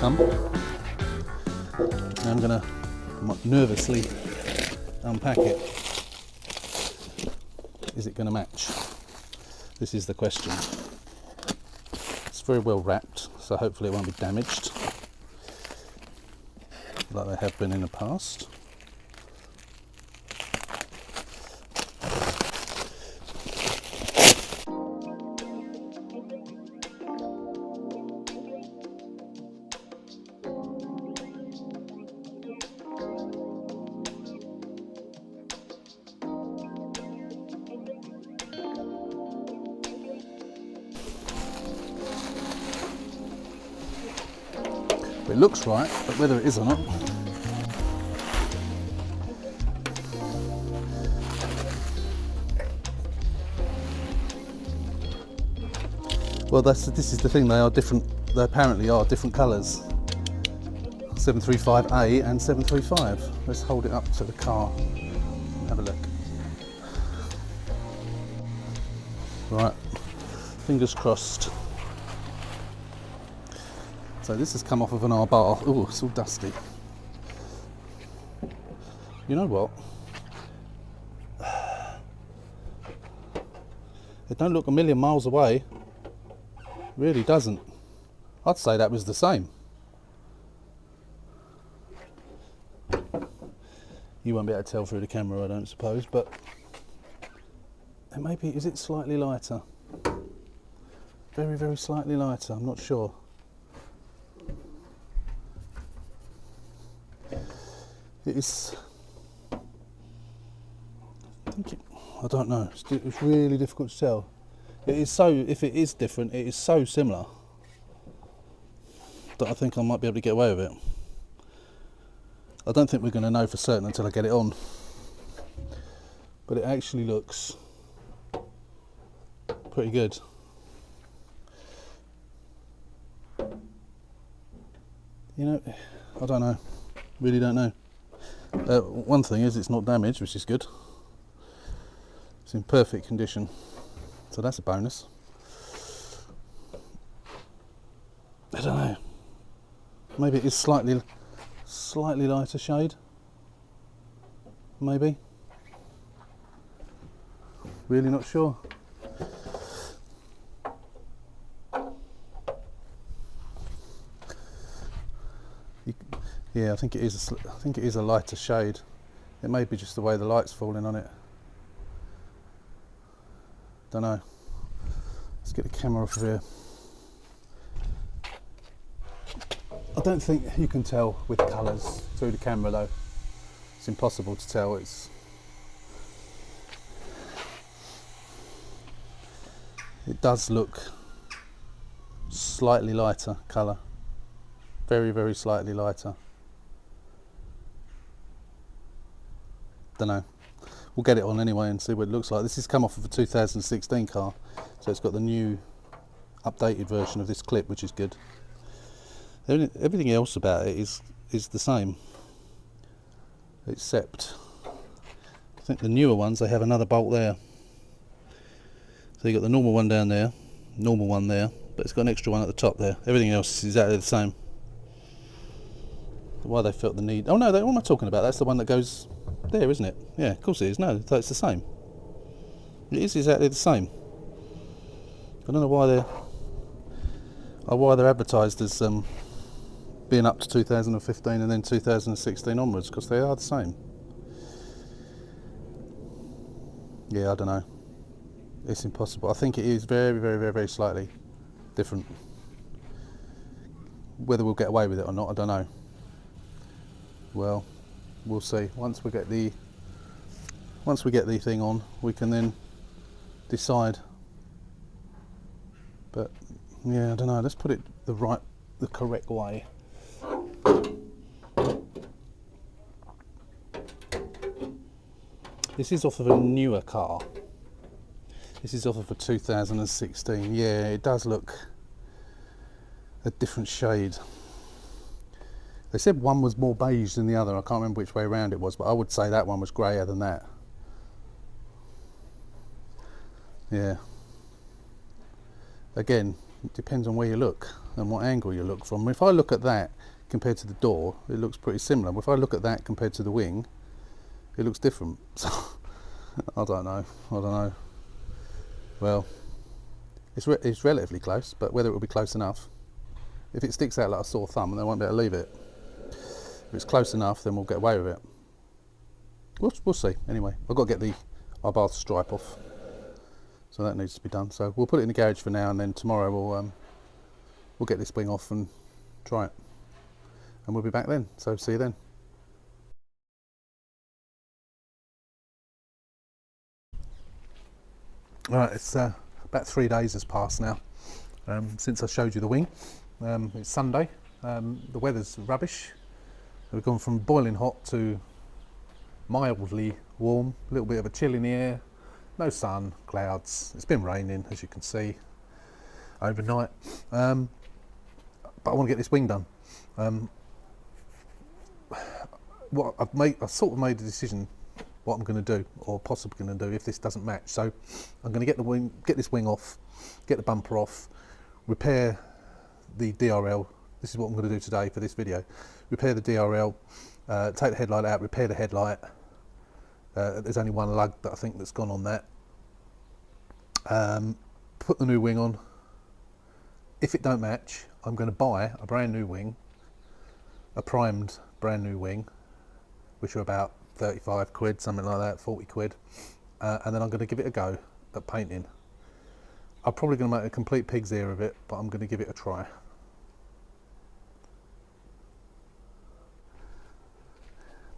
come. Now I'm going to nervously unpack it. Is it going to match? This is the question. It's very well wrapped, so hopefully it won't be damaged like they have been in the past. It looks right, but whether it is or not, well, this is the thing. They are different. They apparently are different colours. 735A and 735. Let's hold it up to the car and have a look. Right, fingers crossed. So this has come off of an R-bar. Oh, it's all dusty. You know what? It don't look a million miles away. Really doesn't. I'd say that was the same. You won't be able to tell through the camera, I don't suppose, but it may be. Is it slightly lighter? Very, very slightly lighter. I'm not sure. It is. I don't know. It's really difficult to tell. It is so. If it is different, it is so similar that I think I might be able to get away with it. I don't think we're going to know for certain until I get it on. But it actually looks pretty good. You know, I don't know. Really don't know. One thing is it's not damaged, which is good. It's in perfect condition, so that's a bonus. I don't know. Maybe it is slightly lighter shade. Maybe. Really not sure. Yeah, I think it is. I think it is a lighter shade. It may be just the way the light's falling on it. Don't know. Let's get the camera off of here. I don't think you can tell with colours through the camera though. It's impossible to tell. It does look slightly lighter colour. Very, very slightly lighter. Don't know. We'll get it on anyway and see what it looks like. This has come off of a 2016 car, so it's got the new updated version of this clip, which is good. Everything else about it is the same, except I think the newer ones, they have another bolt there. So you got the normal one down there, normal one there, but it's got an extra one at the top there. Everything else is exactly the same. Why they felt the need? Oh no, what am I talking about? That's the one that goes there, isn't it? Yeah, of course it is. No, it's the same. It is exactly the same. I don't know why they're advertised as being up to 2015 and then 2016 onwards, because they are the same. Yeah, I don't know. It's impossible. I think it is very, very, very, very slightly different. Whether we'll get away with it or not, I don't know. Well, we'll see. Once we get the thing on, we can then decide. But yeah, I don't know. Let's put it the correct way. This is off of a newer car. This is off of a 2016. Yeah, it does look a different shade. They said one was more beige than the other. I can't remember which way around it was, but I would say that one was greyer than that. Yeah. Again, it depends on where you look and what angle you look from. If I look at that, compared to the door, it looks pretty similar. If I look at that compared to the wing, it looks different. So I don't know. Well, it's relatively close, but whether it will be close enough, if it sticks out like a sore thumb, then I won't be able to leave it. If it's close enough, then we'll get away with it. We'll see. Anyway, I've got to get the bath stripe off, so that needs to be done. So we'll put it in the garage for now, and then tomorrow we'll get this wing off and try it, and we'll be back then. So see you then. Right, it's about 3 days has passed now since I showed you the wing. It's Sunday. The weather's rubbish. We've gone from boiling hot to mildly warm, a little bit of a chill in the air, no sun, clouds. It's been raining, as you can see, overnight. But I want to get this wing done. What I've sort of made a decision what I'm going to do, or possibly going to do, if this doesn't match. So I'm going to get this wing off, get the bumper off, repair the DRL. This is what I'm going to do today for this video. Repair the DRL, take the headlight out, repair the headlight. There's only one lug that I think that's gone on that. Put the new wing on. If it don't match, I'm going to buy a brand new wing, a primed brand new wing, which are about 35 quid, something like that, 40 quid. And then I'm going to give it a go at painting. I'm probably going to make a complete pig's ear of it, but I'm going to give it a try.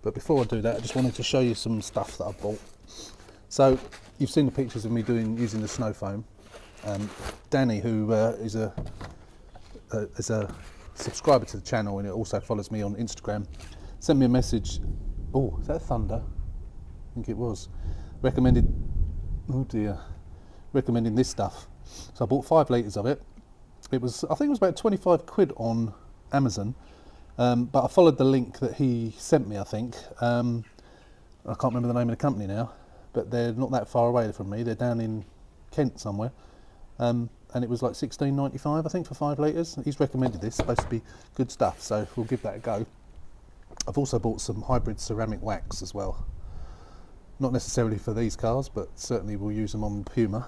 But before I do that, I just wanted to show you some stuff that I bought. So you've seen the pictures of me using the snow foam. Danny, who is a subscriber to the channel and it also follows me on Instagram, sent me a message. Oh, is that thunder? I think it was. Recommending this stuff. So I bought 5 litres of it. I think it was about 25 quid on Amazon. But I followed the link that he sent me, I think. I can't remember the name of the company now, but they're not that far away from me. They're down in Kent somewhere. And it was like £16.95, I think, for 5 litres. He's recommended this, it's supposed to be good stuff, so we'll give that a go. I've also bought some hybrid ceramic wax as well. Not necessarily for these cars, but certainly we'll use them on Puma.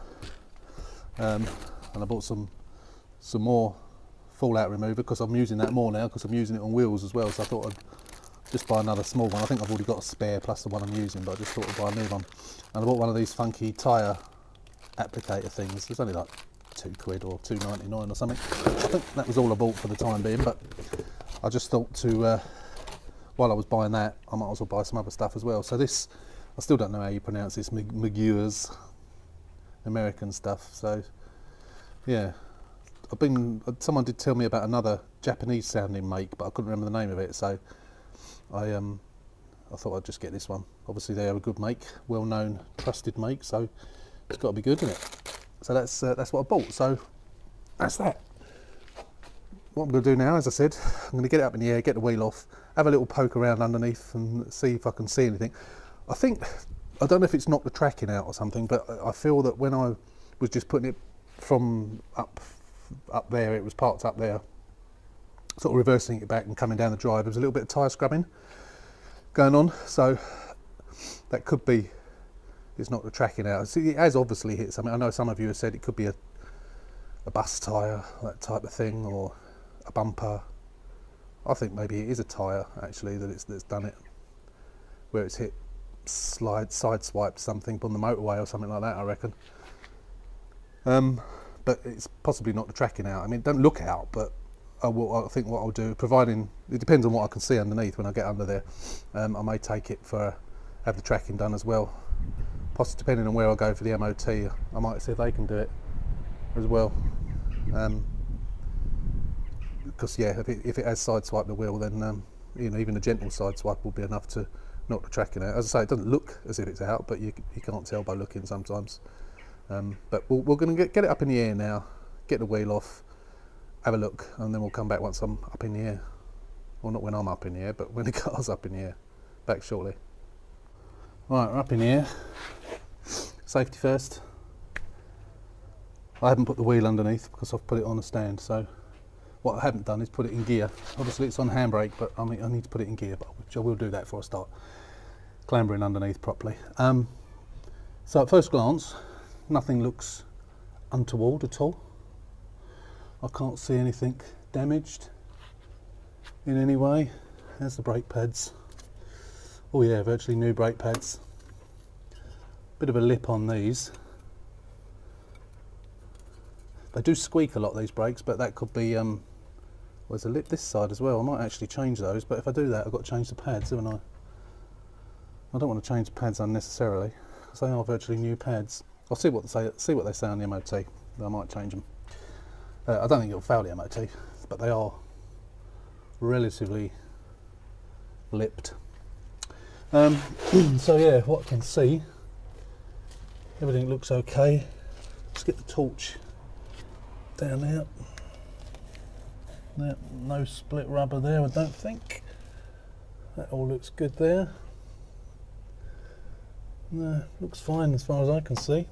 And I bought some more fallout remover because I'm using that more now because I'm using it on wheels as well, so I thought I'd just buy another small one. I think I've already got a spare plus the one I'm using, but I just thought I'd buy a new one. And I bought one of these funky tyre applicator things. It's only like 2 quid or £2.99 or something. I think that was all I bought for the time being, but I just thought to while I was buying that, I might as well buy some other stuff as well. So this, I still don't know how you pronounce this, Miguel's American stuff. So yeah, someone did tell me about another Japanese sounding make, but I couldn't remember the name of it, so I thought I'd just get this one. Obviously they are a good make, well known, trusted make, so it's got to be good, isn't it? So that's what I bought. So that's that. What I'm going to do now, as I said, I'm going to get it up in the air, get the wheel off, have a little poke around underneath and see if I can see anything. I don't know if it's knocked the tracking out or something, but I feel that when I was just putting it from up there, it was parked up there, sort of reversing it back and coming down the drive, there was a little bit of tyre scrubbing going on, so that could be it's knocked the tracking out. See, it has obviously hit something. I know some of you have said it could be a bus tyre, that type of thing, or a bumper. I think maybe it is a tyre actually that's done it, where it's hit, sideswiped something on the motorway or something like that, I reckon. But it's possibly not the tracking out. I mean, it don't look out, but I think what I'll do, providing it depends on what I can see underneath when I get under there, I may take it have the tracking done as well. Possibly depending on where I go for the MOT, I might see if they can do it as well. Because yeah, if it has sideswiped the wheel, then you know, even a gentle sideswipe will be enough to knock the tracking out. As I say, it doesn't look as if it's out, but you can't tell by looking sometimes. But we're going to get it up in the air now, get the wheel off, have a look, and then we'll come back once I'm up in the air. Well, not when I'm up in the air, but when the car's up in the air. Back shortly. Right, we're up in the air. Safety first. I haven't put the wheel underneath because I've put it on a stand, so What I haven't done is put it in gear. Obviously it's on handbrake, but I need to put it in gear, but I will do that before I start clambering underneath properly. So at first glance, nothing looks untoward at all. I can't see anything damaged in any way. There's the brake pads. Oh yeah, virtually new brake pads. Bit of a lip on these. They do squeak a lot, these brakes, but that could be, there's a lip this side as well. I might actually change those, but if I do that, I've got to change the pads, haven't I? I don't want to change the pads unnecessarily, because they are virtually new pads. I'll see what they say on the MOT. I might change them. I don't think it'll fail the MOT, but they are relatively lipped. So yeah, what I can see, everything looks okay. Let's get the torch down there. No split rubber there, I don't think. That all looks good there. No, looks fine as far as I can see.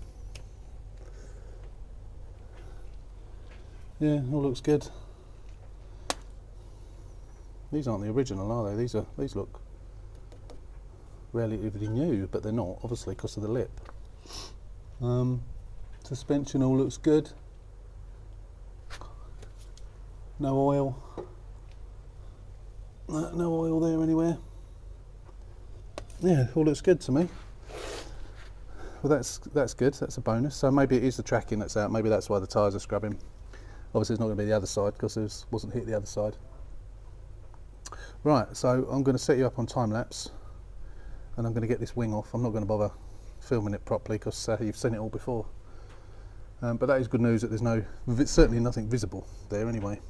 Yeah, all looks good. These aren't the original, are they? These look relatively new, but they're not, obviously, because of the lip. Suspension all looks good. No oil. No oil there anywhere. Yeah, all looks good to me. Well, that's good. That's a bonus. So maybe it is the tracking that's out. Maybe that's why the tyres are scrubbing. Obviously, it's not going to be the other side because it wasn't hit the other side. Right. So I'm going to set you up on time lapse, and I'm going to get this wing off. I'm not going to bother filming it properly because you've seen it all before. But that is good news that there's certainly nothing visible there anyway.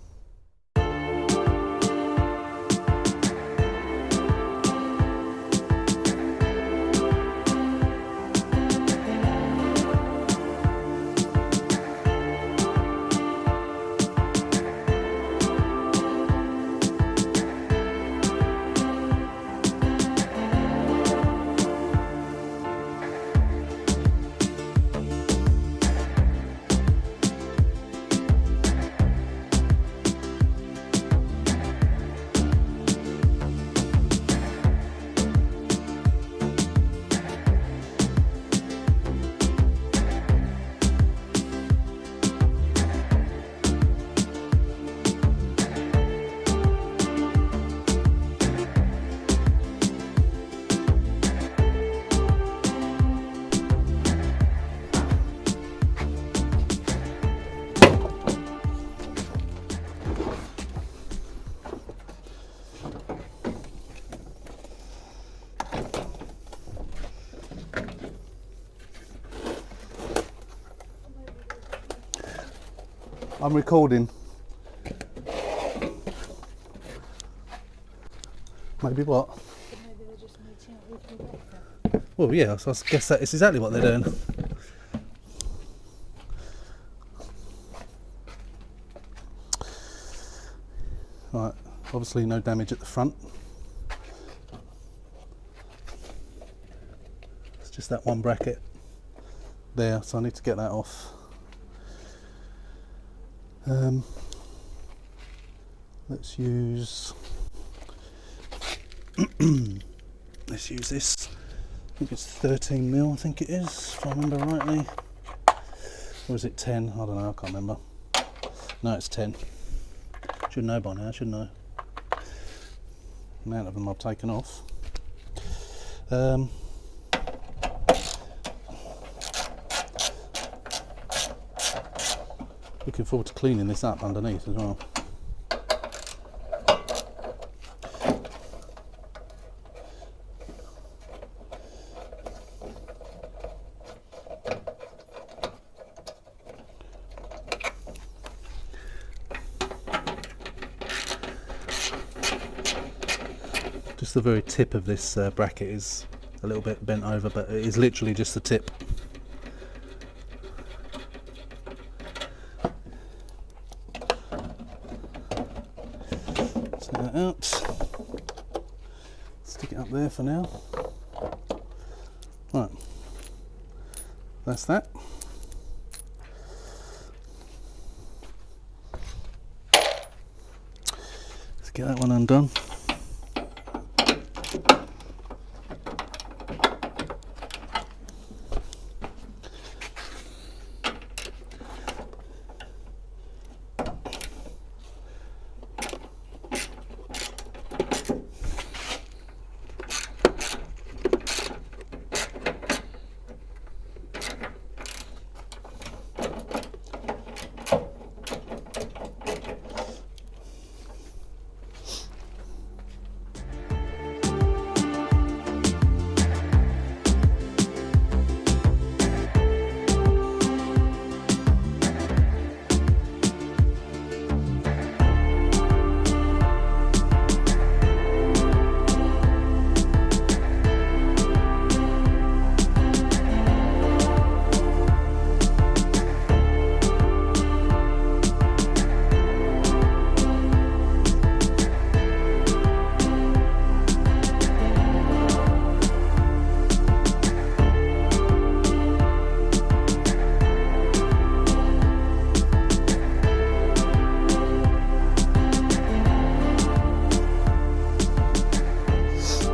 I'm recording. Maybe what? Maybe they're just meeting up with you later. Well, yeah, so I guess that is exactly what they're doing. Right, obviously no damage at the front. It's just that one bracket there, so I need to get that off. Let's use this. I think it's 13mm, I think it is, if I remember rightly. Or is it 10? I don't know, I can't remember. No, it's 10. Should know by now, shouldn't I? The amount of them I've taken off. Looking forward to cleaning this up underneath as well. Just the very tip of this bracket is a little bit bent over, but it is literally just the tip. Take that out. Stick it up there for now. Right, that's that. get that one undone.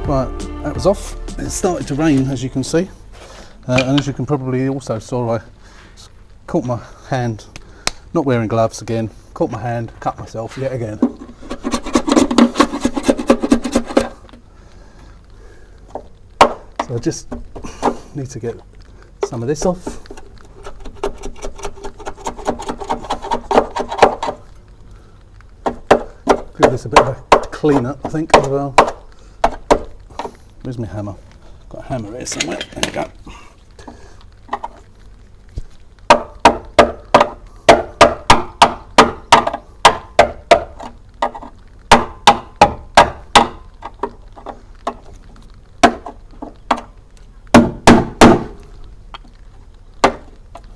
Right, that was off. It started to rain, as you can see, and as you can probably also saw, I caught my hand, not wearing gloves again, caught my hand, cut myself yet again. So I just need to get some of this off. Give this a bit of a clean up, I think, as well. Where's my hammer? Got a hammer here somewhere. There we go.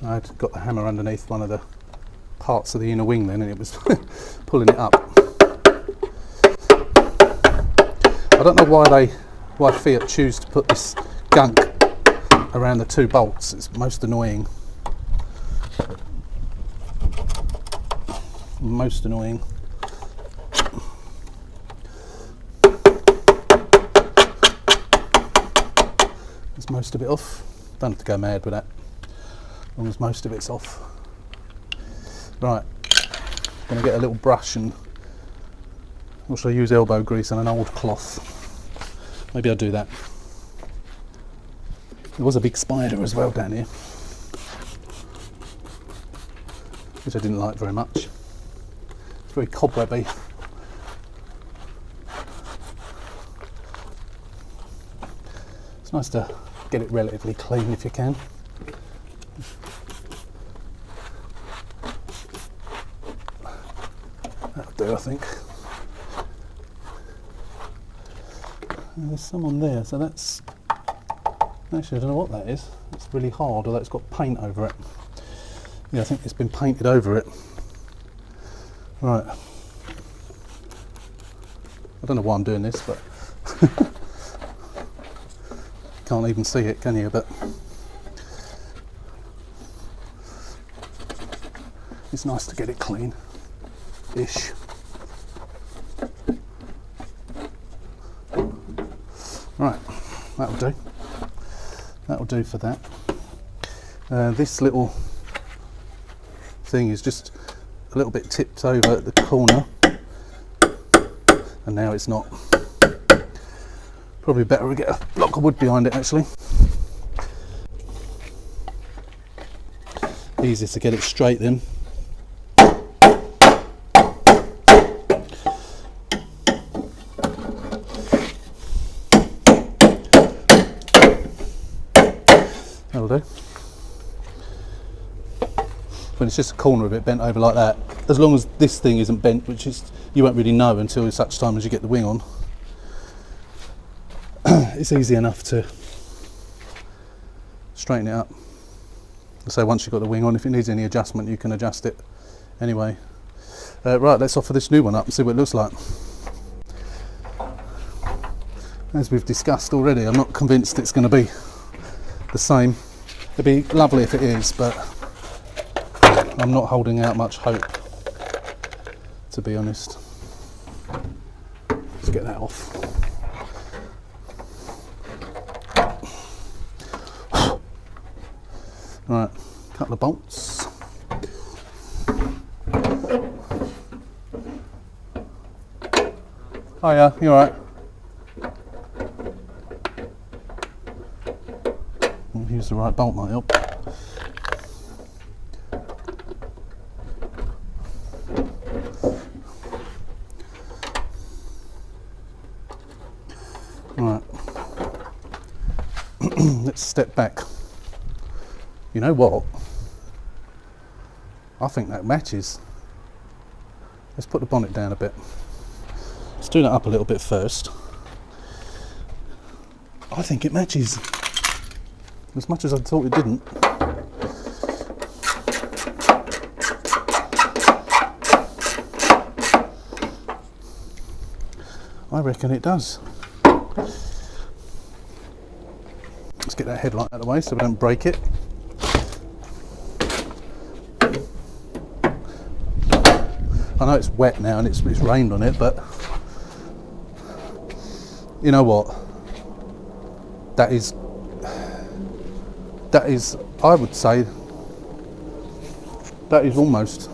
I'd got the hammer underneath one of the parts of the inner wing then, and it was pulling it up. I don't know why Fiat choose to put this gunk around the two bolts. It's most annoying. Most annoying. There's most of it off. Don't have to go mad with that, as long as most of it's off. Right, I'm going to get a little brush and also use elbow grease and an old cloth. Maybe I'll do that. There was a big spider as well down here, which I didn't like very much. It's very cobwebby. It's nice to get it relatively clean if you can. That'll do, I think. There's some on there, so that's actually, I don't know what that is. It's really hard, although it's got paint over it. Yeah, I think it's been painted over it. Right. I don't know why I'm doing this, but can't even see it, can you? But it's nice to get it clean-ish. Right, that'll do. That'll do for that. This little thing is just a little bit tipped over at the corner, and now it's not. Probably better to get a block of wood behind it, actually. Easier to get it straight then. That'll do. When it's just a corner of it bent over like that, as long as this thing isn't bent, which is you won't really know until such time as you get the wing on, it's easy enough to straighten it up. So once you've got the wing on, if it needs any adjustment, you can adjust it anyway. Right, let's offer this new one up and see what it looks like. As we've discussed already, I'm not convinced it's going to be the same. It'd be lovely if it is, but I'm not holding out much hope, to be honest. to get that off. Right, couple of bolts. Oh yeah, you alright? Use the right bolt, might help. Right. Let's step back. You know what? I think that matches. Let's put the bonnet down a bit. Let's do that up a little bit first. I think it matches. As much as I thought it didn't. I reckon it does. Let's get that headlight out of the way so we don't break it. I know it's wet now and it's rained on it, but you know what? That is, I would say, that is almost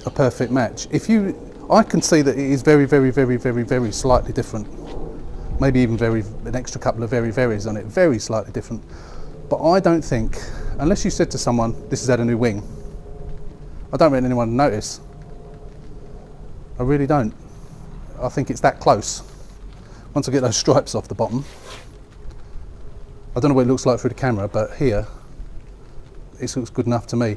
a perfect match. I can see that it is very, very, very, very, very slightly different. Maybe even an extra couple of very, very's on it, very slightly different. But I don't think, unless you said to someone, this has had a new wing, I don't want anyone to notice. I really don't. I think it's that close. Once I get those stripes off the bottom, I don't know what it looks like through the camera, but here, it looks good enough to me.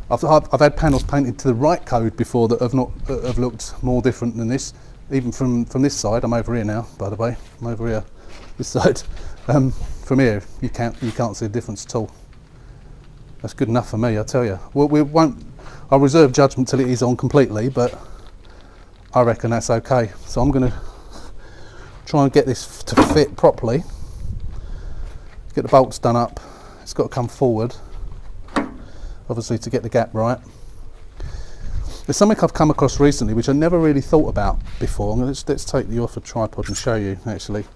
I've had panels painted to the right code before that have looked more different than this. Even from this side, I'm over here now, by the way. I'm over here, this side. From here, you can't see a difference at all. That's good enough for me, I tell you. Well, I'll reserve judgment till it is on completely, but I reckon that's okay. So I'm going to try and get this to fit properly. Get the bolts done up. It's got to come forward, obviously, to get the gap right. There's something I've come across recently which I never really thought about before. Let's take you off a tripod and show you, actually.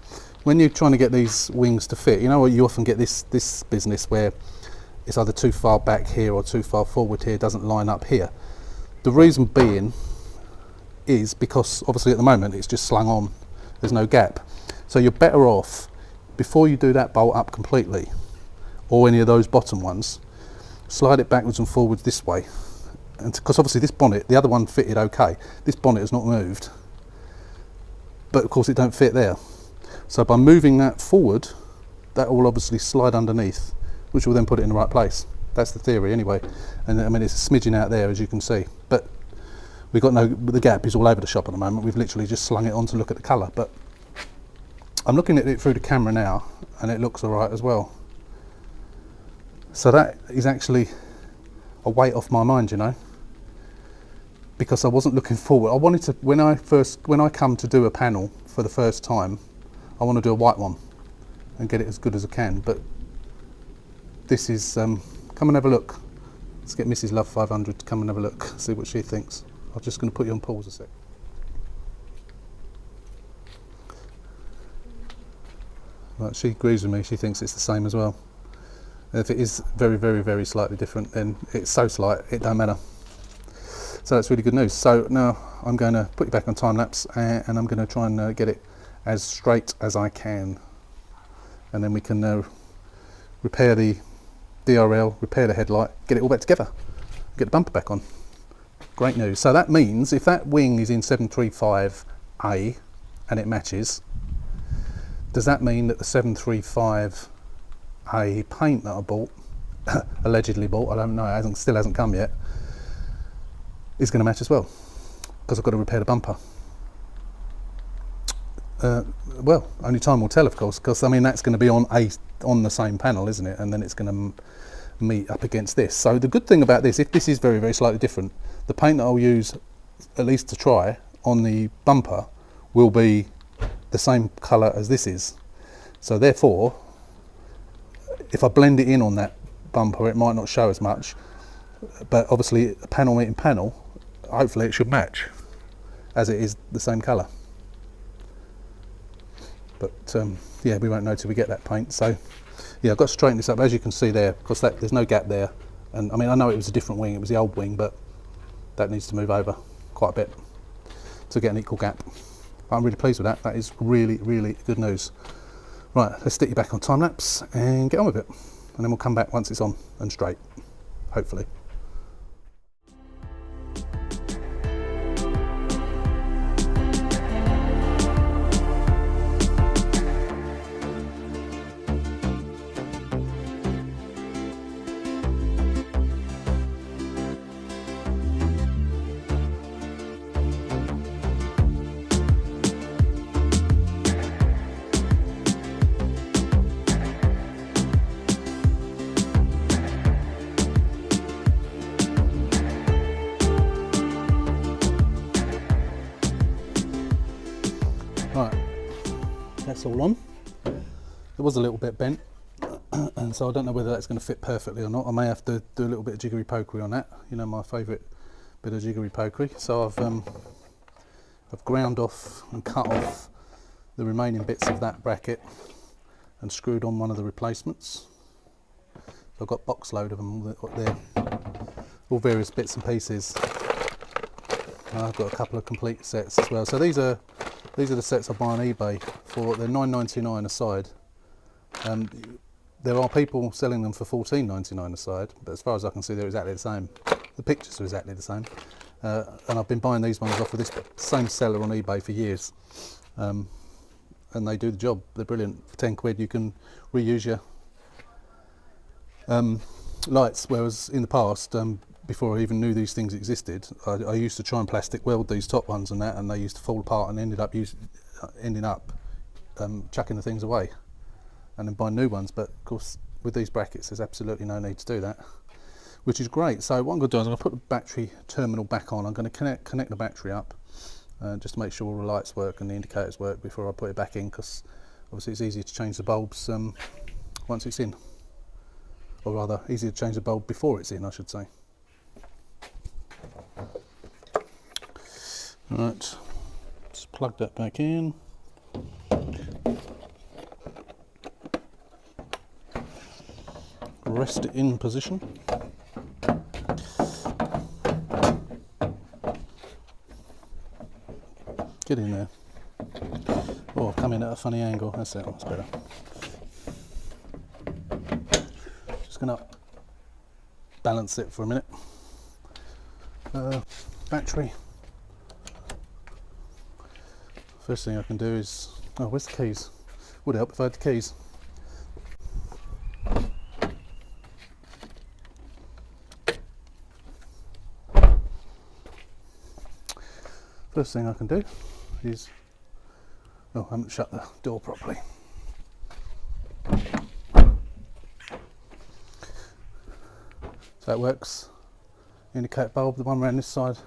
When you're trying to get these wings to fit, you know what, you often get this business where it's either too far back here or too far forward here, it doesn't line up here. The reason being is because obviously at the moment it's just slung on, there's no gap. So you're better off, before you do that bolt up completely, or any of those bottom ones, slide it backwards and forwards this way. And because obviously this bonnet, the other one fitted okay, this bonnet has not moved, but of course it don't fit there. So by moving that forward, that will obviously slide underneath, which will then put it in the right place. That's the theory anyway. And I mean, it's a smidgen out there, as you can see, but we've got the gap is all over the shop at the moment. We've literally just slung it on to look at the colour, but I'm looking at it through the camera now and it looks all right as well. So that is actually a weight off my mind, you know, because I wasn't looking forward. I wanted to, when I come to do a panel for the first time, I want to do a white one and get it as good as I can. But this is, come and have a look. Let's get Mrs. Love 500 to come and have a look, see what she thinks. I'm just going to put you on pause a sec. Right, she agrees with me, she thinks it's the same as well. If it is very, very, very slightly different, then it's so slight, it don't matter. So that's really good news. So now I'm going to put you back on time lapse and I'm going to try and get it as straight as I can. And then we can repair the DRL, repair the headlight, get it all back together, get the bumper back on. Great news. So that means if that wing is in 735A and it matches, does that mean that the 735A paint that I bought, allegedly bought, I don't know, it still hasn't come yet, is going to match as well, because I've got to repair the bumper. Well, only time will tell, of course, because I mean that's going to be on the same panel, isn't it? And then it's going to meet up against this. So the good thing about this, if this is very, very slightly different, the paint that I'll use, at least to try, on the bumper will be the same colour as this is. So therefore, if I blend it in on that bumper, it might not show as much, but obviously panel meeting panel, hopefully it should match as it is the same colour. But yeah, we won't know till we get that paint. So yeah, I've got to straighten this up, as you can see there, because there's no gap there. And I mean, I know it was a different wing, it was the old wing, but that needs to move over quite a bit to get an equal gap. But I'm really pleased with that. That is really, really good news. Right, let's stick you back on time lapse and get on with it. And then we'll come back once it's on and straight, hopefully. Right, that's all on. It was a little bit bent, and so I don't know whether that's going to fit perfectly or not. I may have to do a little bit of jiggery pokery on that. You know, my favourite bit of jiggery pokery. So I've ground off and cut off the remaining bits of that bracket and screwed on one of the replacements. So I've got a box load of them there, all various bits and pieces. And I've got a couple of complete sets as well. So these are the sets I buy on eBay for. They're $9.99 a side. There are people selling them for $14.99 a side, but as far as I can see, they're exactly the same. The pictures are exactly the same. And I've been buying these ones off of this same seller on eBay for years. And they do the job. They're brilliant. For 10 quid you can reuse your lights, whereas in the past, before I even knew these things existed, I used to try and plastic weld these top ones and that, and they used to fall apart and ending up chucking the things away and then buying new ones. But of course with these brackets there's absolutely no need to do that, which is great. So what I'm going to do is I'm going to put the battery terminal back on. I'm going to connect the battery up just to make sure all the lights work and the indicators work before I put it back in, because obviously it's easier to change the bulbs once it's in, or rather easier to change the bulb before it's in, I should say. Right, just plug that back in. Rest it in position. Get in there. Oh, I've come in at a funny angle. That's it, that's better. Just gonna balance it for a minute. Battery. First thing I can do is, oh, where's the keys? Would help if I had the keys. First thing I can do is, oh, I haven't shut the door properly. So that works. Indicator bulb, the one around this side,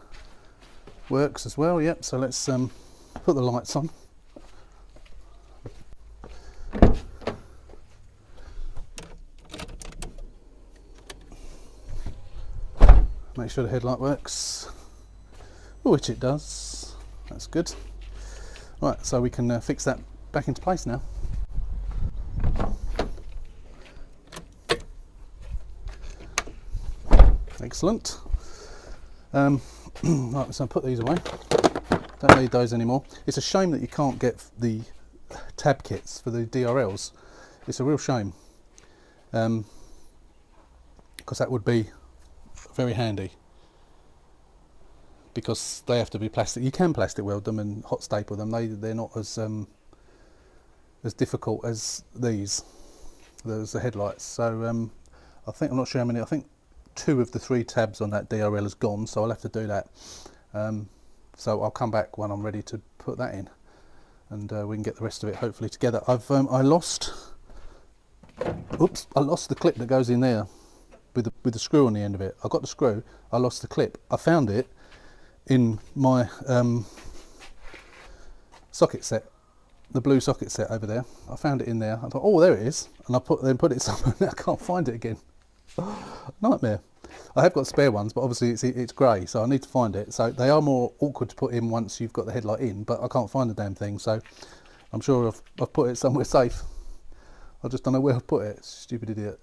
works as well. Yep. So let's put the lights on. Make sure the headlight works, which it does. That's good. Right, so we can fix that back into place now. Excellent. Right, so I'll put these away. Don't need those anymore. It's a shame that you can't get the tab kits for the DRLs. It's a real shame, because that would be very handy, because they have to be plastic. You can plastic weld them and hot staple them. They're not as difficult as these, the headlights. So I think, I'm not sure how many, I think 2 of the 3 tabs on that DRL is gone, so I'll have to do that. So I'll come back when I'm ready to put that in, and we can get the rest of it hopefully together. I lost the clip that goes in there with the screw on the end of it. I got the screw, I lost the clip. I found it in my socket set, the blue socket set over there. I found it in there. I thought, oh, there it is, and I put it somewhere. I can't find it again. Nightmare. I have got spare ones, but obviously it's grey, so I need to find it. So they are more awkward to put in once you've got the headlight in, but I can't find the damn thing. So I'm sure I've put it somewhere safe. I just don't know where I've put it. Stupid idiot.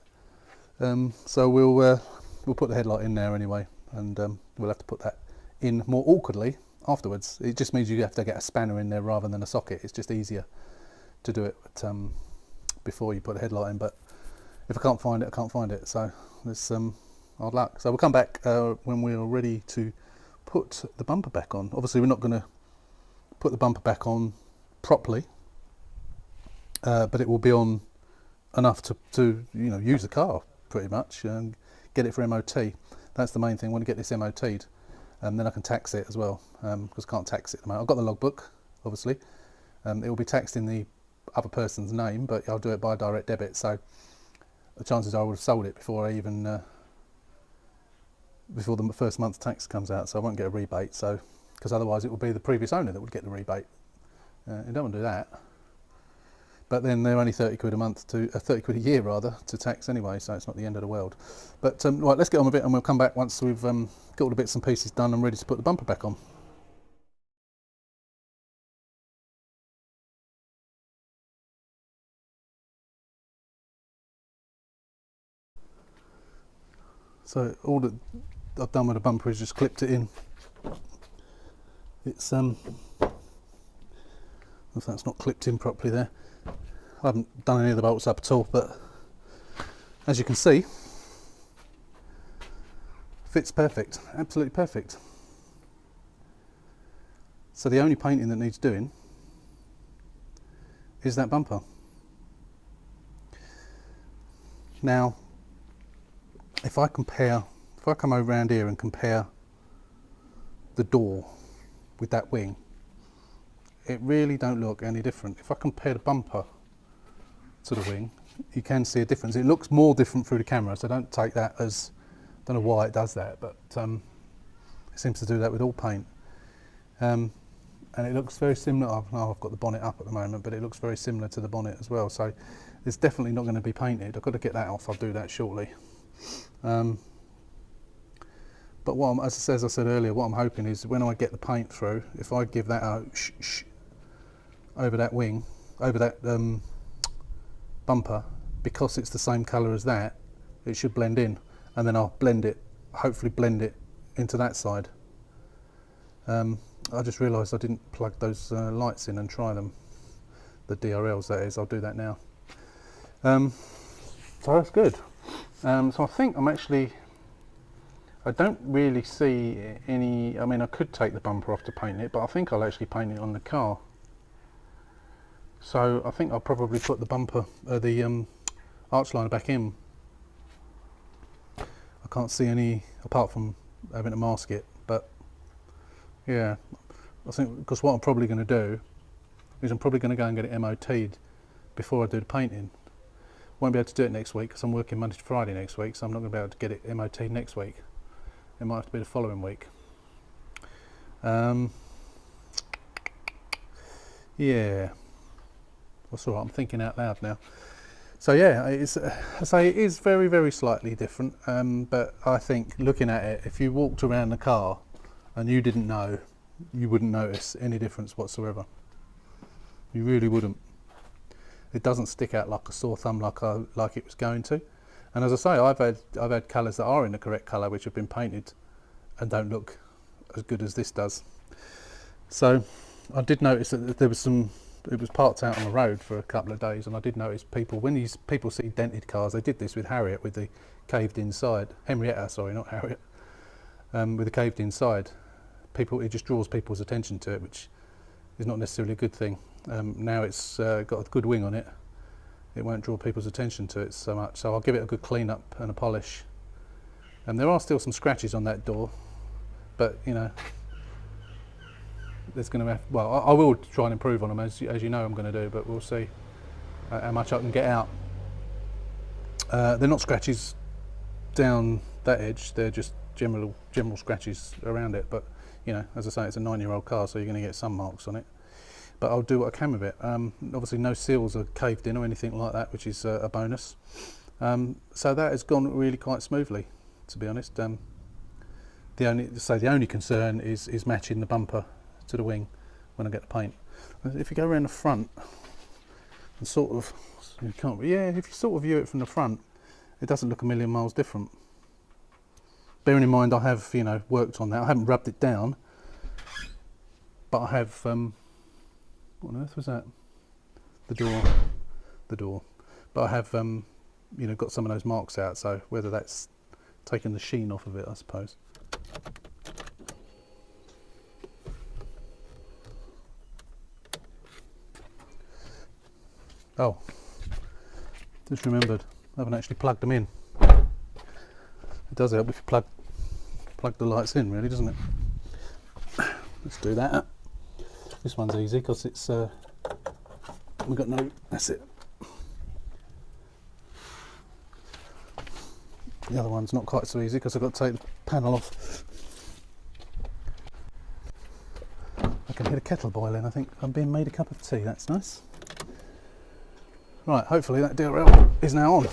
So we'll put the headlight in there anyway, and we'll have to put that in more awkwardly afterwards. It just means you have to get a spanner in there rather than a socket. It's just easier to do it before you put the headlight in. But if I can't find it, I can't find it. So there's hard luck. So we'll come back when we're ready to put the bumper back on. Obviously, we're not going to put the bumper back on properly, but it will be on enough to use the car pretty much and get it for MOT. That's the main thing. I want to get this MOT'd, and then I can tax it as well, because I can't tax it at the moment. I've got the logbook, obviously. It will be taxed in the other person's name, but I'll do it by direct debit, so the chances are I would have sold it before I even before the first month's tax comes out, so I won't get a rebate. So, because otherwise it will be the previous owner that would get the rebate. You don't want to do that. But then they're only 30 quid a month 30 quid a year rather to tax anyway, so it's not the end of the world. But right, let's get on with it, and we'll come back once we've got all the bits and pieces done and ready to put the bumper back on. So all that I've done with the bumper is just clipped it in. It's if that's not clipped in properly there. I haven't done any of the bolts up at all, but as you can see, fits perfect, absolutely perfect. So the only painting that needs doing is that bumper. Now, if I come over around here and compare the door with that wing, it really don't look any different. If I compare the bumper to the wing, you can see a difference. It looks more different through the camera, so don't take that as, don't know why it does that, but it seems to do that with all paint. And it looks very similar. I've got the bonnet up at the moment, but it looks very similar to the bonnet as well, so it's definitely not going to be painted. I've got to get that off. I'll do that shortly. But as I said earlier, what I'm hoping is when I get the paint through, if I give that a over that wing, over that bumper, because it's the same colour as that, it should blend in, and then I'll hopefully blend it into that side. I just realised I didn't plug those lights in and try them, the DRLs that is. I'll do that now. So that's good. So I think I don't really see any, I mean, I could take the bumper off to paint it, but I think I'll actually paint it on the car. So I think I'll probably put the bumper, the arch liner back in. I can't see any, apart from having to mask it, but yeah, I think, because what I'm probably going to do is I'm probably going to go and get it MOT'd before I do the painting. Won't be able to do it next week because I'm working Monday to Friday next week, so I'm not going to be able to get it MOT'd next week. It might have to be the following week. Yeah, that's all right, I'm thinking out loud now. So yeah, I say it is very, very slightly different, but I think looking at it, if you walked around the car and you didn't know, you wouldn't notice any difference whatsoever. You really wouldn't. It doesn't stick out like a sore thumb like it was going to. And as I say, I've had colours that are in the correct colour which have been painted and don't look as good as this does. So I did notice that there was it was parked out on the road for a couple of days, and I did notice when these people see dented cars, they did this with Harriet with the caved inside, Henrietta, sorry, not Harriet, with the caved inside. It just draws people's attention to it, which is not necessarily a good thing. Now it's got a good wing on it, it won't draw people's attention to it so much, so I'll give it a good clean up and a polish. And there are still some scratches on that door, but you know, there's going to have, well, I will try and improve on them as you know I'm going to do, but we'll see how much I can get out. They're not scratches down that edge, they're just general scratches around it, but you know, as I say, it's a 9-year-old car, so you're going to get some marks on it. But I'll do what I can with it. Obviously no seals are caved in or anything like that, which is a bonus. So that has gone really quite smoothly, to be honest. The only concern is matching the bumper to the wing when I get the paint. if you go around the front and sort of, you can't, yeah, if you sort of view it from the front, it doesn't look a million miles different. Bearing in mind I have, you know, worked on that. I haven't rubbed it down, but I have, what on earth was that? The door. But I have, you know, got some of those marks out, so whether that's taken the sheen off of it, I suppose. Oh, just remembered, I haven't actually plugged them in. It does help if you plug the lights in, really, doesn't it? Let's do that. This one's easy because it's we've got no, that's it. The other one's not quite so easy because I've got to take the panel off. I can hear the kettle boiling. I think I'm being made a cup of tea. That's nice. Right, hopefully that DRL is now on.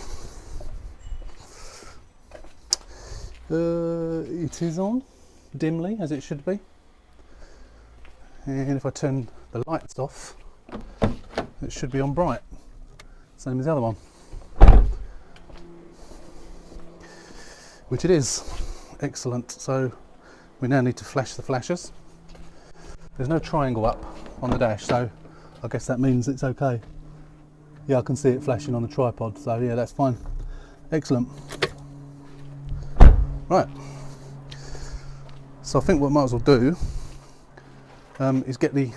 It is on, dimly, as it should be. And if I turn the lights off, it should be on bright. Same as the other one. Which it is. Excellent. So we now need to flash the flashers. There's no triangle up on the dash, so I guess that means it's okay. Yeah, I can see it flashing on the tripod, so yeah, that's fine. Excellent. Right. So I think what I might as well do is get the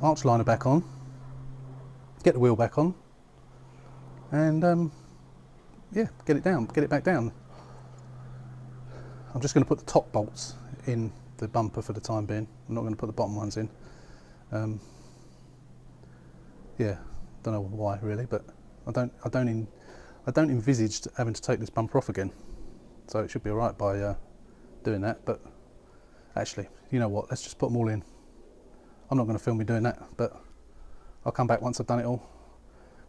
arch liner back on, get the wheel back on, and yeah, get it back down. I'm just going to put the top bolts in the bumper for the time being. I'm not going to put the bottom ones in. Yeah. Don't know why really, but I don't envisage having to take this bumper off again, so it should be alright by doing that. But actually, you know what, let's just put them all in. I'm not going to film me doing that, but I'll come back once I've done it all.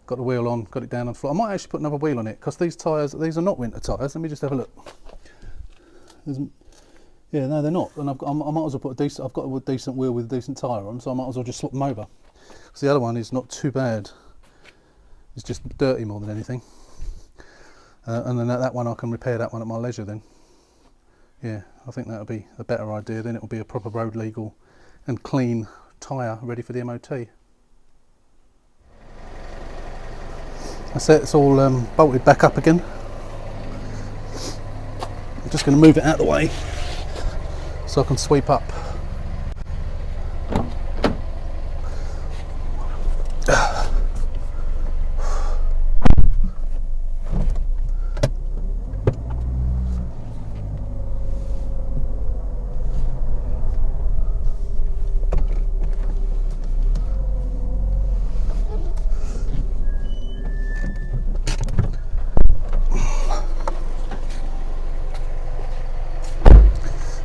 Got the wheel on, got it down on the floor. I might actually put another wheel on it because these tyres, these are not winter tyres. Let me just have a look. Yeah, no, they're not, and I might as well put a decent. I've got a decent wheel with a decent tyre on, so I might as well just swap them over. Because the other one is not too bad. It's just dirty more than anything. And then that one I can repair that one at my leisure then. Yeah, I think that'll be a better idea. Then it will be a proper road legal and clean tyre ready for the MOT. That's it, it's all bolted back up again. I'm just going to move it out of the way so I can sweep up.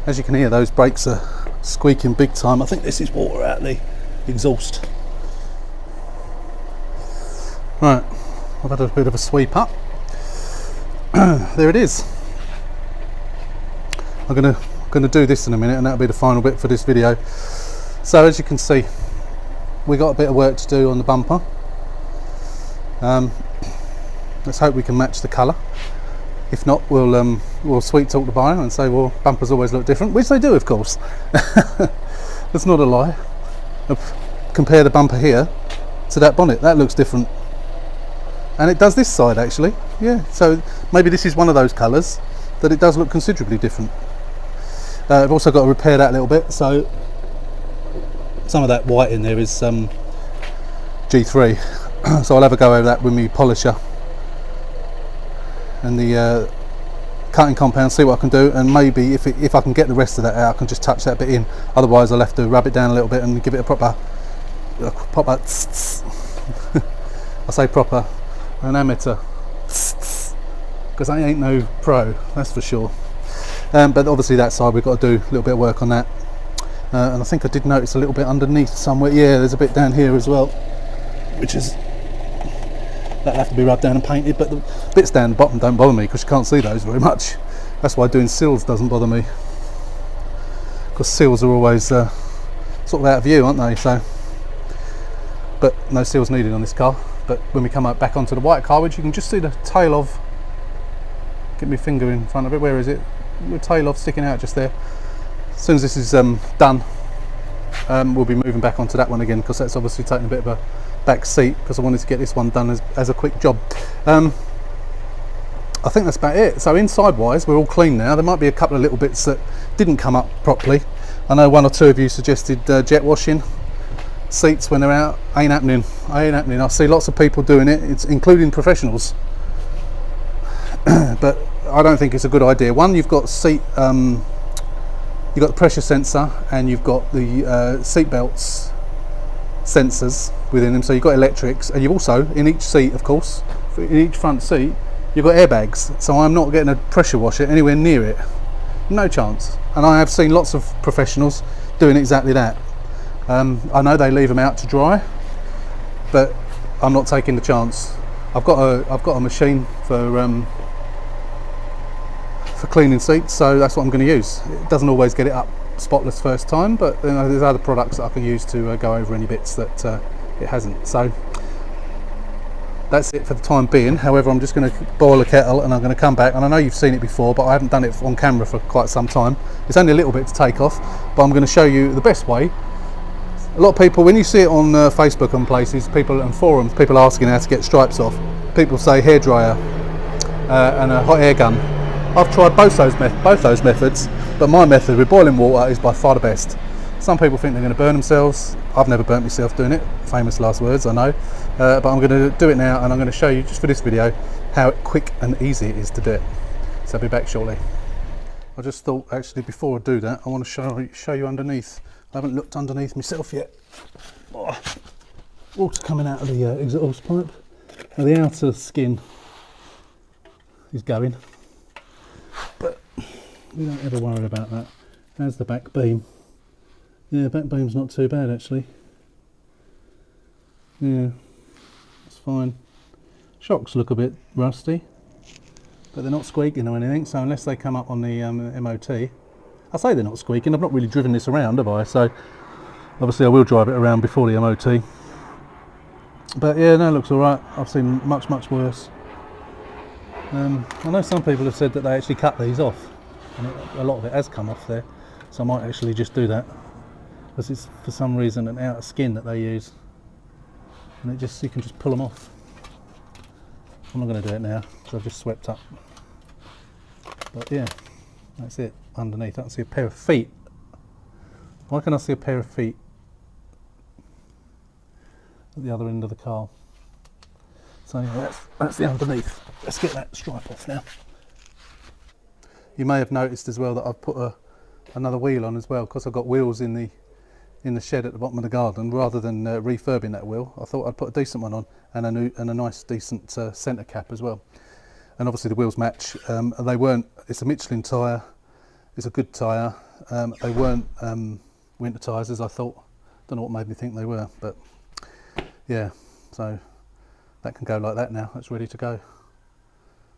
As you can hear, those brakes are squeaking big time. I think this is water out the exhaust. Right, I've had a bit of a sweep up. There it is. I'm gonna do this in a minute, and that'll be the final bit for this video. So as you can see, we got a bit of work to do on the bumper. Let's hope we can match the colour. If not, we'll sweet talk the buyer and say, well, bumpers always look different, which they do, of course. That's not a lie. Compare the bumper here to that bonnet. That looks different, and it does this side actually. Yeah, so maybe this is one of those colours that it does look considerably different. I've also got to repair that a little bit. So some of that white in there is G3. So I'll have a go over that with my polisher and the cutting compound, see what I can do, and maybe if I can get the rest of that out, I can just touch that bit in. Otherwise I'll have to rub it down a little bit and give it a proper I say proper, an amateur, because I ain't no pro, that's for sure. But obviously that side we've got to do a little bit of work on that, and I think I did notice a little bit underneath somewhere. Yeah, there's a bit down here as well, which is, that'll have to be rubbed down and painted, but the bits down the bottom don't bother me because you can't see those very much. That's why doing sills doesn't bother me, because sills are always sort of out of view, aren't they? So but no seals needed on this car. But when we come back onto the white car, which you can just see the tail of, get my finger in front of it, where is it? The tail of sticking out just there. As soon as this is done, we'll be moving back onto that one again, because that's obviously taking a bit of a back seat, because I wanted to get this one done as a quick job. I think that's about it. So inside wise, we're all clean now. There might be a couple of little bits that didn't come up properly. I know one or two of you suggested jet washing seats when they're out. Ain't happening. I see lots of people doing it, it's including professionals. But I don't think it's a good idea. One, you've got seat, you've got the pressure sensor, and you've got the seat belts sensors within them. So you've got electrics, and you've also, in each seat, of course, in each front seat, you've got airbags. So I'm not getting a pressure washer anywhere near it. No chance. And I have seen lots of professionals doing exactly that. I know they leave them out to dry, but I'm not taking the chance. I've got a machine for cleaning seats, so that's what I'm going to use. It doesn't always get it up spotless first time, but you know, there's other products that I can use to go over any bits that it hasn't. So that's it for the time being. However, I'm just going to boil a kettle and I'm going to come back, and I know you've seen it before, but I haven't done it on camera for quite some time. It's only a little bit to take off, but I'm going to show you the best way. A lot of people, when you see it on Facebook and places, people and forums, people asking how to get stripes off. People say hairdryer and a hot air gun. I've tried both those methods, but my method with boiling water is by far the best. Some people think they're going to burn themselves. I've never burnt myself doing it. Famous last words, I know. But I'm going to do it now, and I'm going to show you, just for this video, how quick and easy it is to do it. So I'll be back shortly. I just thought, actually, before I do that, I want to show you underneath. I haven't looked underneath myself yet. Oh, water coming out of the exhaust pipe. Now the outer skin is going, but we don't ever worry about that. There's the back beam. Yeah, back beam's not too bad actually. Yeah, it's fine. Shocks look a bit rusty, but they're not squeaking or anything, so unless they come up on the MOT. I say they're not squeaking, I've not really driven this around, have I? So obviously I will drive it around before the MOT. But yeah, no, it looks alright. I've seen much worse. I know some people have said that they actually cut these off, and a lot of it has come off there, so I might actually just do that, because it's for some reason an outer skin that they use, and it just, you can just pull them off. I'm not going to do it now because I've just swept up, but yeah, that's it. Underneath I can see a pair of feet. Why can I see a pair of feet at the other end of the car? So yeah, that's the underneath. Let's get that stripe off now. You may have noticed as well that I've put another wheel on as well, because I've got wheels in the shed at the bottom of the garden. Rather than refurbing that wheel, I thought I'd put a decent one on, and a nice decent centre cap as well. And obviously the wheels match. They weren't. It's a Michelin tyre. It's a good tyre. They weren't winter tyres as I thought. Don't know what made me think they were, but yeah. So that can go like that now. That's ready to go.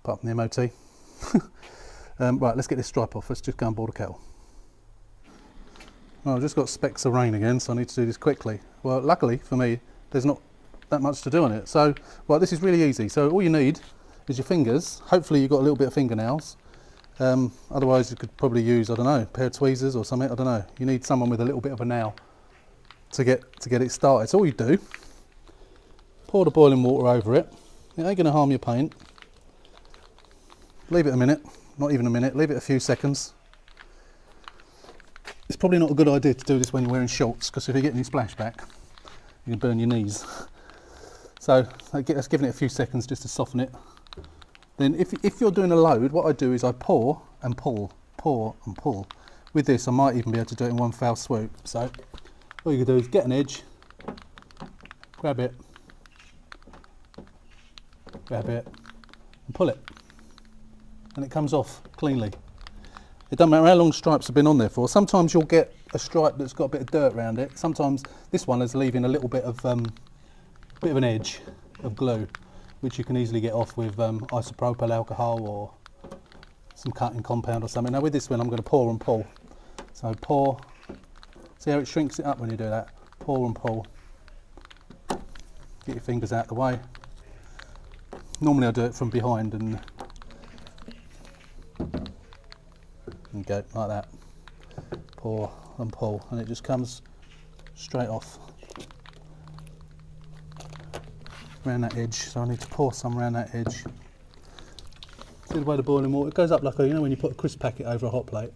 Apart from the MOT. Right, let's get this stripe off. Let's just go and boil the kettle. Well, I've just got specks of rain again, so I need to do this quickly. Well, luckily for me, there's not that much to do on it. So, well, this is really easy. So all you need is your fingers. Hopefully you've got a little bit of fingernails. Otherwise you could probably use, I don't know, a pair of tweezers or something, I don't know. You need someone with a little bit of a nail to get it started. So all you do, pour the boiling water over it. It ain't going to harm your paint. Leave it a minute, not even a minute, leave it a few seconds. It's probably not a good idea to do this when you're wearing shorts, because if you get any splashback, you can burn your knees. So that's giving it a few seconds just to soften it. Then if you're doing a load, what I do is I pour and pull, pour and pull. With this I might even be able to do it in one foul swoop. So all you can do is get an edge, grab it, and pull it. And it comes off cleanly. It doesn't matter how long stripes have been on there for. Sometimes you'll get a stripe that's got a bit of dirt around it. Sometimes this one is leaving a little bit of an edge of glue, which you can easily get off with isopropyl alcohol or some cutting compound or something. Now with this one I'm going to pour and pull. So pour, see how it shrinks it up when you do that? Pour and pull. Get your fingers out of the way. Normally I do it from behind and go like that. Pour and pull, and it just comes straight off around that edge. So I need to pour some around that edge. See the way the boiling water, it goes up like a, you know when you put a crisp packet over a hot plate.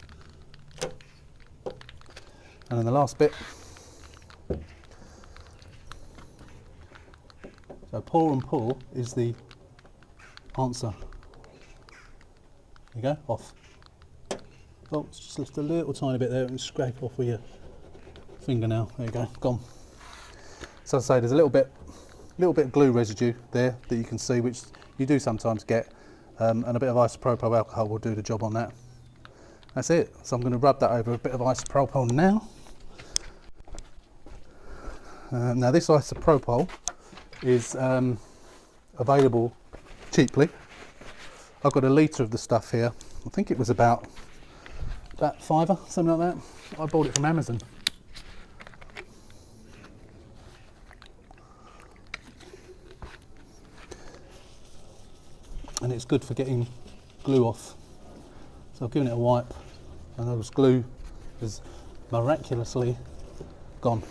And then the last bit. So pour and pull is the answer. There you go, off. Oh, it's just lift a little tiny bit there and scrape off with your fingernail. There you go, gone. So as I say, there's a little bit of glue residue there that you can see, which you do sometimes get, and a bit of isopropyl alcohol will do the job on that. That's it. So I'm going to rub that over a bit of isopropyl now. Now this isopropyl is available cheaply. I've got a litre of the stuff here. I think it was about £5, something like that. I bought it from Amazon. And it's good for getting glue off. So I've given it a wipe, and those glue is miraculously gone.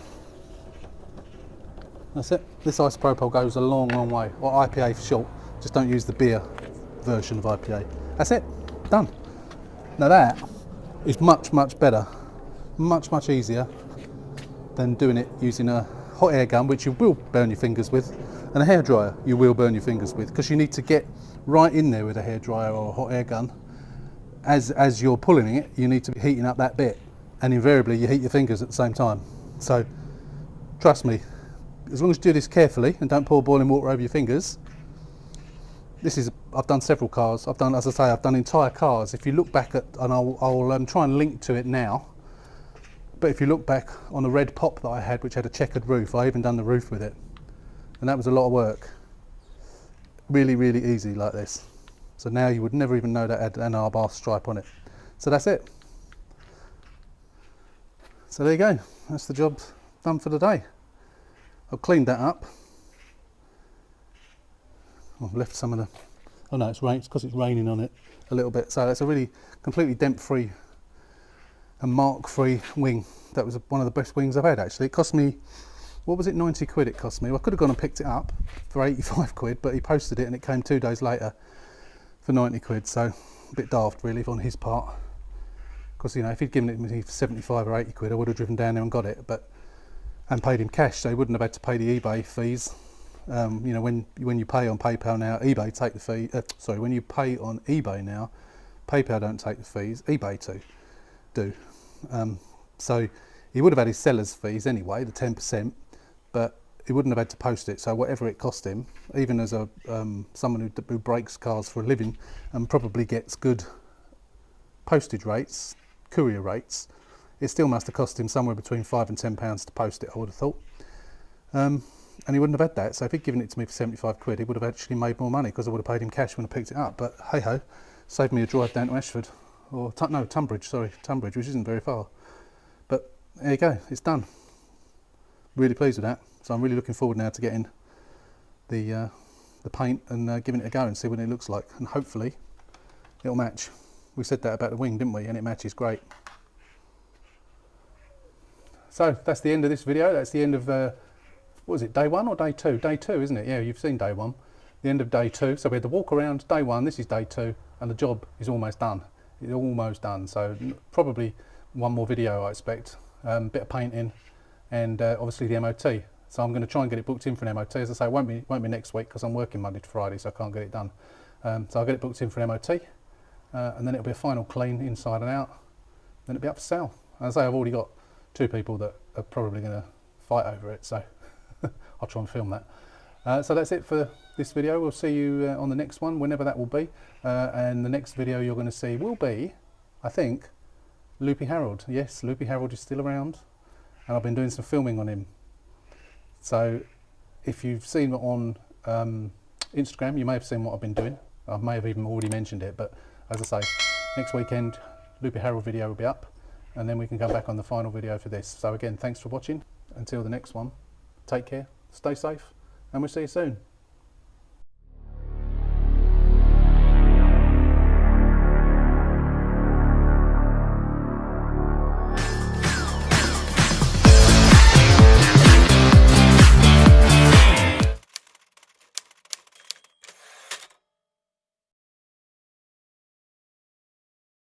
That's it. This isopropyl goes a long, long way. Or IPA for short. Just don't use the beer version of IPA. That's it. Done. Now that is much, much better. Much, much easier than doing it using a hot air gun, which you will burn your fingers with, and a hairdryer you will burn your fingers with, because you need to get right in there with a hairdryer or a hot air gun. As you're pulling it, you need to be heating up that bit, and invariably you heat your fingers at the same time. So trust me, as long as you do this carefully and don't pour boiling water over your fingers. I've done several cars. I've done, as I say, I've done entire cars. If you look back at, and I'll try and link to it now, but if you look back on the red pop that I had, which had a checkered roof, I even done the roof with it, and that was a lot of work. Really, really easy like this. So now you would never even know that had an R-bar stripe on it. So that's it. So there you go. That's the job done for the day. I've cleaned that up. I've left some of the, oh no, it's because it's raining on it a little bit. So that's a really completely dent-free and mark-free wing. That was one of the best wings I've had, actually. It cost me, what was it, 90 quid it cost me. Well, I could have gone and picked it up for 85 quid, but he posted it and it came 2 days later for 90 quid. So a bit daft really on his part. Because, you know, if he'd given it to me for 75 or 80 quid, I would have driven down there and got it, and paid him cash, so he wouldn't have had to pay the eBay fees. You know, when you pay on PayPal now, eBay take the fee. Sorry, when you pay on eBay now, PayPal don't take the fees. eBay do. So he would have had his seller's fees anyway, the 10%, but he wouldn't have had to post it. So whatever it cost him, even as a someone who breaks cars for a living and probably gets good postage rates, courier rates, it still must have cost him somewhere between £5 and £10 to post it, I would have thought. And he wouldn't have had that. So if he'd given it to me for 75 quid, he would have actually made more money, because I would have paid him cash when I picked it up. But hey ho, saved me a drive down to Ashford, or no, Tunbridge, sorry, Tunbridge, which isn't very far. But there you go, it's done. Really pleased with that. So I'm really looking forward now to getting the paint and giving it a go and see what it looks like. And hopefully it'll match. We said that about the wing, didn't we? And it matches great. So that's the end of this video. That's the end of, what was it, day 1 or day 2? Day 2, isn't it? Yeah, you've seen day 1. The end of day 2. So we had the walk around day 1, this is day 2, and the job is almost done. It's almost done. So probably one more video, I expect. Bit of painting, and obviously the MOT. So I'm going to try and get it booked in for an MOT. As I say, it won't be next week, because I'm working Monday to Friday, so I can't get it done. So I'll get it booked in for an MOT, and then it'll be a final clean inside and out. Then it'll be up for sale. As I say, I've already got 2 people that are probably going to fight over it, so I'll try and film that. So that's it for this video. We'll see you on the next one, whenever that will be. And the next video you're going to see will be, I think, Loopy Harold. Yes, Loopy Harold is still around, and I've been doing some filming on him. So if you've seen it on Instagram, you may have seen what I've been doing. I may have even already mentioned it, but as I say, next weekend Loopy Harold video will be up, and then we can go back on the final video for this. So again, thanks for watching. Until the next one, take care, stay safe, and we'll see you soon.